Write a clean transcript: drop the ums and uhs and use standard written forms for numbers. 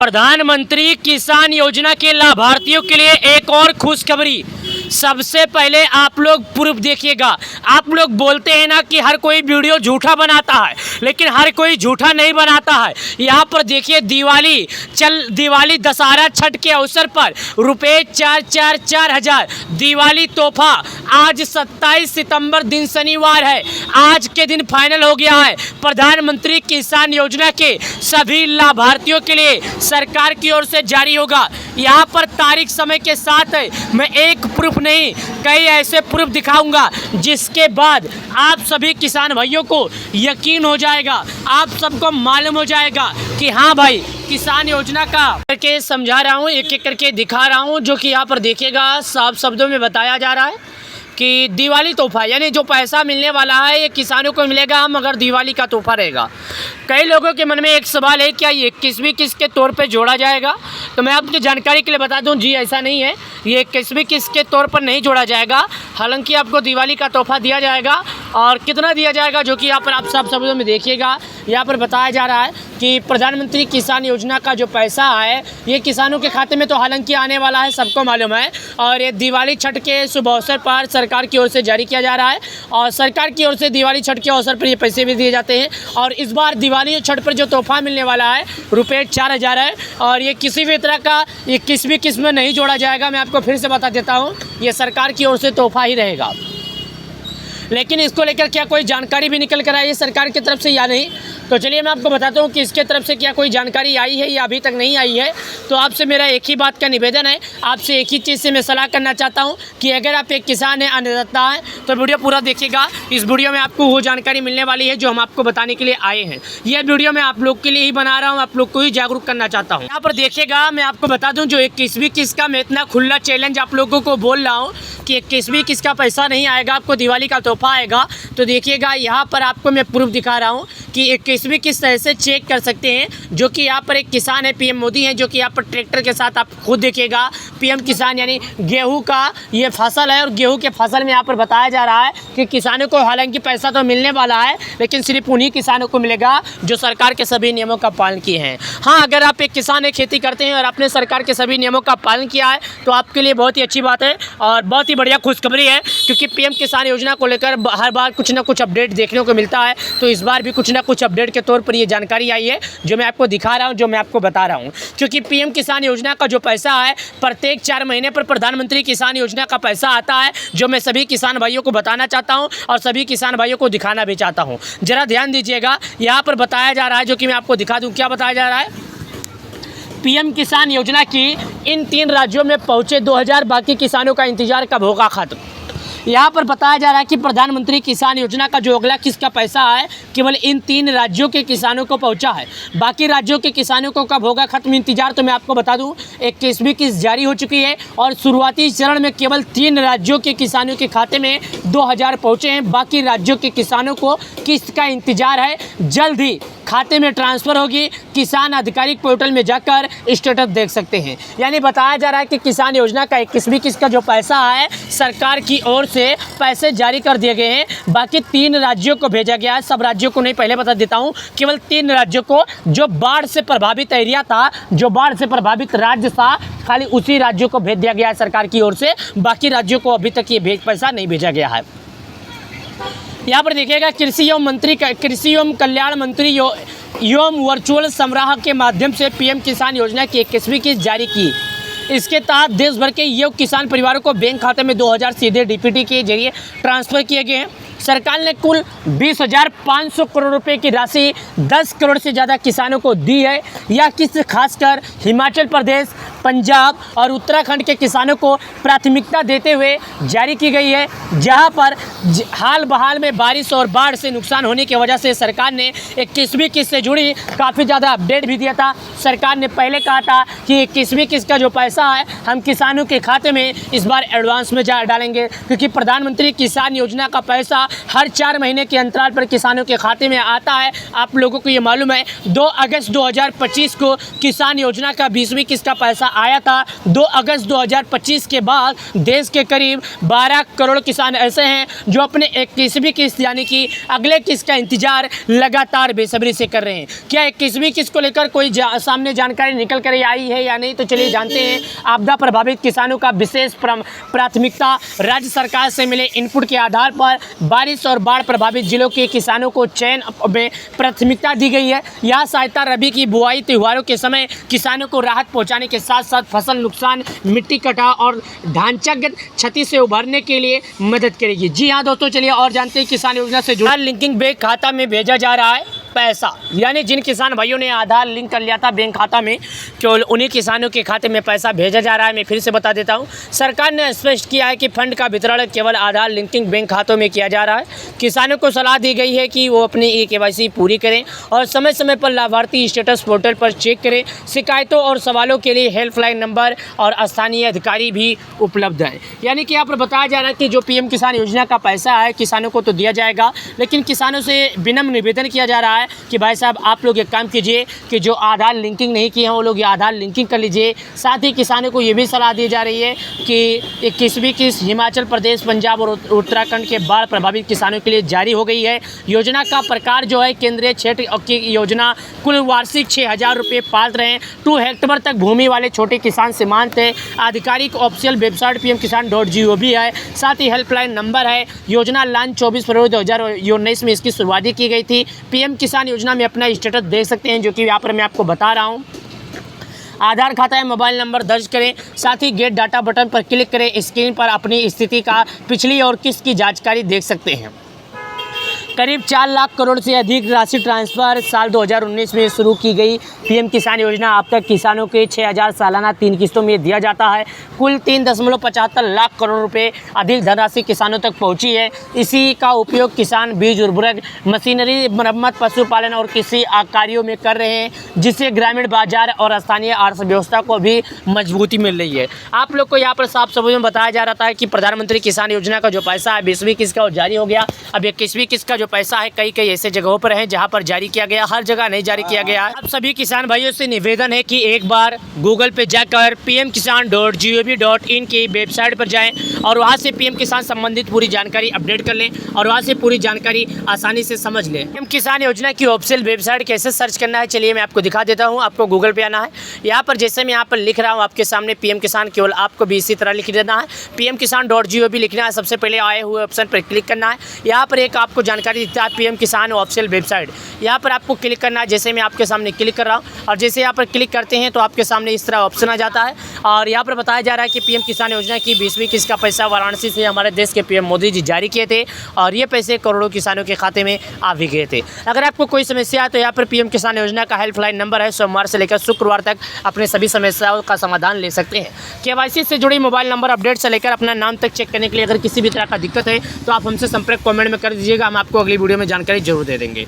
प्रधानमंत्री किसान योजना के लाभार्थियों के लिए एक और खुशखबरी। सबसे पहले आप लोग प्रूफ देखिएगा। आप लोग बोलते हैं ना कि हर कोई वीडियो झूठा बनाता है, लेकिन हर कोई झूठा नहीं बनाता है। यहाँ पर देखिए, दिवाली दशहरा छठ के अवसर पर रुपये 4,4,4,000 दिवाली तोहफा। आज 27 सितंबर दिन शनिवार है। आज के दिन फाइनल हो गया है। प्रधानमंत्री किसान योजना के सभी लाभार्थियों के लिए सरकार की ओर से जारी होगा। यहाँ पर तारीख समय के साथ है। मैं एक प्रूफ नहीं, कई ऐसे प्रूफ दिखाऊंगा जिसके बाद आप सभी किसान भाइयों को यकीन हो जाएगा, आप सबको मालूम हो जाएगा कि हाँ भाई, किसान योजना का करके समझा रहा हूँ, एक एक करके दिखा रहा हूँ, जो कि यहाँ पर देखिएगा साफ शब्दों में बताया जा रहा है कि दिवाली तोहफा, यानी जो पैसा मिलने वाला है ये किसानों को मिलेगा, मगर दिवाली का तोहफा रहेगा। कई लोगों के मन में एक सवाल है, क्या ये 21वीं किस्त के तौर पे जोड़ा जाएगा? तो मैं आपकी जानकारी के लिए बता दूं, जी ऐसा नहीं है, ये 21वीं किस्त के तौर पर नहीं जोड़ा जाएगा। हालांकि आपको दिवाली का तोहफा दिया जाएगा, और कितना दिया जाएगा जो कि यहाँ पर आप सब शब्दों में देखिएगा। यहाँ पर बताया जा रहा है कि प्रधानमंत्री किसान योजना का जो पैसा है ये किसानों के खाते में तो हालांकि आने वाला है, सबको मालूम है, और ये दिवाली छठ के शुभ अवसर पर सरकार की ओर से जारी किया जा रहा है। और सरकार की ओर से दिवाली छठ के अवसर पर ये पैसे भी दिए जाते हैं। और इस बार दिवाली और छठ पर जो तोहफा मिलने वाला है रुपये 4,000 है, और ये किसी भी तरह का ये किसी भी किस्म में नहीं जोड़ा जाएगा। मैं आपको फिर से बता देता हूँ, ये सरकार की ओर से तोहफा ही रहेगा। लेकिन इसको लेकर क्या कोई जानकारी भी निकल कर आई है सरकार की तरफ से या नहीं? तो चलिए मैं आपको बताता हूँ कि इसके तरफ से क्या कोई जानकारी आई है या अभी तक नहीं आई है। तो आपसे मेरा एक ही बात का निवेदन है, आपसे एक ही चीज़ से मैं सलाह करना चाहता हूँ कि अगर आप एक किसान हैं, अन्नदाता हैं, तो वीडियो पूरा देखिएगा। इस वीडियो में आपको वो जानकारी मिलने वाली है जो हम आपको बताने के लिए आए हैं। यह वीडियो मैं आप लोग के लिए ही बना रहा हूँ, आप लोग को ही जागरूक करना चाहता हूँ। यहाँ पर देखिएगा, मैं आपको बता दूँ, जो 21वीं किस्त का मैं इतना खुला चैलेंज आप लोगों को बोल रहा हूँ कि 21वीं किस्त का पैसा नहीं आएगा, आपको दिवाली का तोहफा आएगा। तो देखिएगा, यहाँ पर आपको मैं प्रूफ दिखा रहा हूँ कि 21वीं किस्त ऐसे चेक कर सकते हैं, जो कि यहाँ पर एक किसान है, पीएम मोदी है, जो कि यहाँ पर ट्रैक्टर के साथ आप खुद देखिएगा, पीएम किसान यानी गेहूं का ये फसल है। और गेहूं के फसल में यहाँ पर बताया जा रहा है कि किसानों को हालांकि पैसा तो मिलने वाला है, लेकिन सिर्फ उन्हीं किसानों को मिलेगा जो सरकार के सभी नियमों का पालन किए हैं। हाँ, अगर आप एक किसान है, खेती करते हैं और आपने सरकार के सभी नियमों का पालन किया है, तो आपके लिए बहुत ही अच्छी बात है और बहुत ही बढ़िया खुशखबरी है, क्योंकि पीएम किसान योजना को लेकर हर बार कुछ ना कुछ अपडेट देखने को मिलता है। तो इस बार भी कुछ ना कुछ अपडेट के तौर पर ये जानकारी आई है, जो मैं आपको दिखा रहा हूँ, जो मैं आपको बता रहा हूँ। क्योंकि पीएम किसान योजना का जो पैसा है, प्रत्येक 4 महीने पर प्रधानमंत्री किसान योजना का पैसा आता है, जो मैं सभी किसान भाइयों को बताना चाहता हूँ और सभी किसान भाइयों को दिखाना भी चाहता हूँ। जरा ध्यान दीजिएगा, यहाँ पर बताया जा रहा है, जो कि मैं आपको दिखा दूँ। क्या बताया जा रहा है? पीएम किसान योजना की इन 3 राज्यों में पहुँचे 2000, बाकी किसानों का इंतजार कब होगा खत्म। यहाँ पर बताया जा रहा है कि प्रधानमंत्री किसान योजना का जो अगला किस्त का पैसा है, केवल इन 3 राज्यों के किसानों को पहुँचा है, बाकी राज्यों के किसानों को कब होगा खत्म इंतजार। तो मैं आपको बता दूं, 21वीं किस्त जारी हो चुकी है और शुरुआती चरण में केवल 3 राज्यों के किसानों के खाते में 2000 पहुँचे हैं। बाकी राज्यों के किसानों को किस्त का इंतजार है, जल्द ही खाते में ट्रांसफ़र होगी। किसान आधिकारिक पोर्टल में जाकर स्टेटस देख सकते हैं। यानी बताया जा रहा है कि किसान योजना का 21वीं किस्त का जो पैसा है, सरकार की ओर से पैसे जारी कर दिए गए हैं। बाकी 3 राज्यों को भेजा गया है, सब राज्यों को नहीं, पहले बता देता हूं, केवल 3 राज्यों को, जो बाढ़ से प्रभावित एरिया था, जो बाढ़ से प्रभावित राज्य था, खाली उसी राज्यों को भेज दिया गया है सरकार की ओर से। बाकी राज्यों को अभी तक ये पैसा नहीं भेजा गया है। यहाँ पर देखिएगा, कृषि एवं कल्याण मंत्री एवं वर्चुअल समारोह के माध्यम से पीएम किसान योजना की 21वीं किस्त जारी की। इसके तहत देश भर के योग्य किसान परिवारों को बैंक खाते में 2000 सीधे डीपीटी के जरिए ट्रांसफ़र किए गए हैं। सरकार ने कुल 20,500 करोड़ रुपए की राशि 10 करोड़ से ज़्यादा किसानों को दी है। यह किस्त खासकर हिमाचल प्रदेश, पंजाब और उत्तराखंड के किसानों को प्राथमिकता देते हुए जारी की गई है, जहां पर हाल बहाल में बारिश और बाढ़ से नुकसान होने की वजह से सरकार ने 21वीं किस्त से जुड़ी काफ़ी ज़्यादा अपडेट भी दिया था। सरकार ने पहले कहा था कि 21वीं किस्त का जो पैसा है, हम किसानों के खाते में इस बार एडवांस में डालेंगे, क्योंकि प्रधानमंत्री किसान योजना का पैसा हर 4 महीने के अंतराल पर किसानों के खाते में आता है। आप लोगों को ये मालूम है, 2 अगस्त 2025 को किसान योजना का 20वीं किस्त का पैसा आया था 2 अगस्त 2025 के बाद देश के करीब 12 करोड़ किसान ऐसे हैं जो अपने 21वीं किस्त यानी कि अगले किस्त का इंतजार लगातार बेसब्री से कर रहे हैं। क्या 21वीं किस्त को लेकर कोई सामने जानकारी निकल कर आई है या नहीं, तो चलिए जानते हैं। आपदा प्रभावित किसानों का विशेष प्राथमिकता, राज्य सरकार से मिले इनपुट के आधार पर बारिश और बाढ़ प्रभावित जिलों के किसानों को चयन में प्राथमिकता दी गई है। यह सहायता रबी की बुआई, त्योहारों के समय किसानों को राहत पहुंचाने के साथ साथ फसल नुकसान, मिट्टी कटाव और ढांचागत क्षति से उभरने के लिए मदद करेगी। जी हाँ दोस्तों, चलिए और जानते हैं किसान योजना से जुड़ा लिंकिंग बैंक खाता में भेजा जा रहा है पैसा, यानी जिन किसान भाइयों ने आधार लिंक कर लिया था बैंक खाता में, केवल उन्हीं किसानों के खाते में पैसा भेजा जा रहा है। मैं फिर से बता देता हूं, सरकार ने स्पष्ट किया है कि फंड का वितरण केवल आधार लिंकिंग बैंक खातों में किया जा रहा है। किसानों को सलाह दी गई है कि वो अपनी KYC पूरी करें और समय समय पर लाभार्थी स्टेटस पोर्टल पर चेक करें। शिकायतों और सवालों के लिए हेल्पलाइन नंबर और स्थानीय अधिकारी भी उपलब्ध है। यानी कि यहाँ पर बताया जा रहा है कि जो PM किसान योजना का पैसा है किसानों को तो दिया जाएगा, लेकिन किसानों से विनम्र निवेदन किया जा रहा है कि भाई साहब आप लोग एक काम कीजिए कि जो आधार लिंकिंग नहीं किए हैं वो लोग ये आधार लिंकिंग कर लीजिए। साथ ही किसानों को ये भी सलाह दी जा रही है कि 21वीं किस्त हिमाचल प्रदेश, पंजाब और उत्तराखंड के बाढ़ प्रभावित किसानों के लिए जारी हो गई है। योजना का प्रकार जो है केंद्रीय क्षेत्र की योजना, कुल वार्षिक 6,000 रुपये पात्र हैं। 2 हेक्टेयर तक भूमि वाले छोटे किसान सीमांत है। आधिकारिक ऑफिशियल वेबसाइट pmkisan.gov है। साथ ही हेल्पलाइन नंबर है। योजना लॉन्च 24 फरवरी 2019 में इसकी शुरुआत की गई थी। PM किसान योजना में अपना स्टेटस देख सकते हैं, जो कि यहाँ पर मैं आपको बता रहा हूँ। आधार खाता या मोबाइल नंबर दर्ज करें, साथ ही गेट डाटा बटन पर क्लिक करें। स्क्रीन पर अपनी स्थिति का पिछली और किस्त की जानकारी देख सकते हैं। करीब 4 लाख करोड़ से अधिक राशि ट्रांसफ़र साल 2019 में शुरू की गई PM किसान योजना अब तक किसानों के 6,000 सालाना 3 किस्तों में दिया जाता है। कुल 3.75 लाख करोड़ रुपए अधिक धनराशि किसानों तक पहुंची है। इसी का उपयोग किसान बीज, उर्वरक, मशीनरी, मरम्मत, पशुपालन और कृषि कार्यों में कर रहे हैं, जिससे ग्रामीण बाजार और स्थानीय अर्थव्यवस्था को भी मजबूती मिल रही है। आप लोग को यहाँ पर साफ शब्दों में बताया जा रहा था कि प्रधानमंत्री किसान योजना का जो पैसा है 20वीं किस्त का वो जारी हो गया। अब 21वीं किस्त का जो पैसा है कई ऐसे जगहों पर है जहां पर जारी किया गया, हर जगह नहीं जारी किया गया है। अब सभी किसान भाइयों से निवेदन है कि एक बार गूगल पे जाकर pmkisan.gov.in की वेबसाइट पर जाएं और वहां से PM किसान संबंधित पूरी जानकारी अपडेट कर लें और वहां से पूरी जानकारी आसानी से समझ लें। PM किसान योजना की ऑफिशियल वेबसाइट कैसे सर्च करना है, चलिए मैं आपको दिखा देता हूँ। आपको गूगल पे आना है। यहाँ पर जैसे मैं यहाँ पर लिख रहा हूँ आपके सामने PM किसान, केवल आपको भी इसी तरह लिख देना है। pmkisan.gov लिखना है। सबसे पहले आए हुए ऑप्शन पर क्लिक करना है। यहाँ पर एक आपको जानकारी दिखता है PM किसान ऑफिशियल वेबसाइट, यहाँ पर आपको क्लिक करना है। जैसे मैं आपके सामने क्लिक कर रहा हूँ और जैसे यहाँ पर क्लिक करते हैं तो आपके सामने इस तरह ऑप्शन आ जाता है और यहाँ पर बताया जा रहा है कि PM किसान योजना की 20वीं किस्त का पैसा वाराणसी से हमारे देश के PM मोदी जी जारी किए थे और ये पैसे करोड़ों किसानों के खाते में आ भी गए थे। अगर आपको कोई समस्या है तो यहाँ पर PM किसान योजना का हेल्पलाइन नंबर है। सोमवार से लेकर शुक्रवार तक अपने सभी समस्याओं का समाधान ले सकते हैं। KYC से जुड़ी मोबाइल नंबर अपडेट से लेकर अपना नाम तक चेक करने के लिए अगर किसी भी तरह का दिक्कत है तो आप हमसे संपर्क कमेंट में कर दीजिएगा। हम आपको अगली वीडियो में जानकारी जरूर दे देंगे।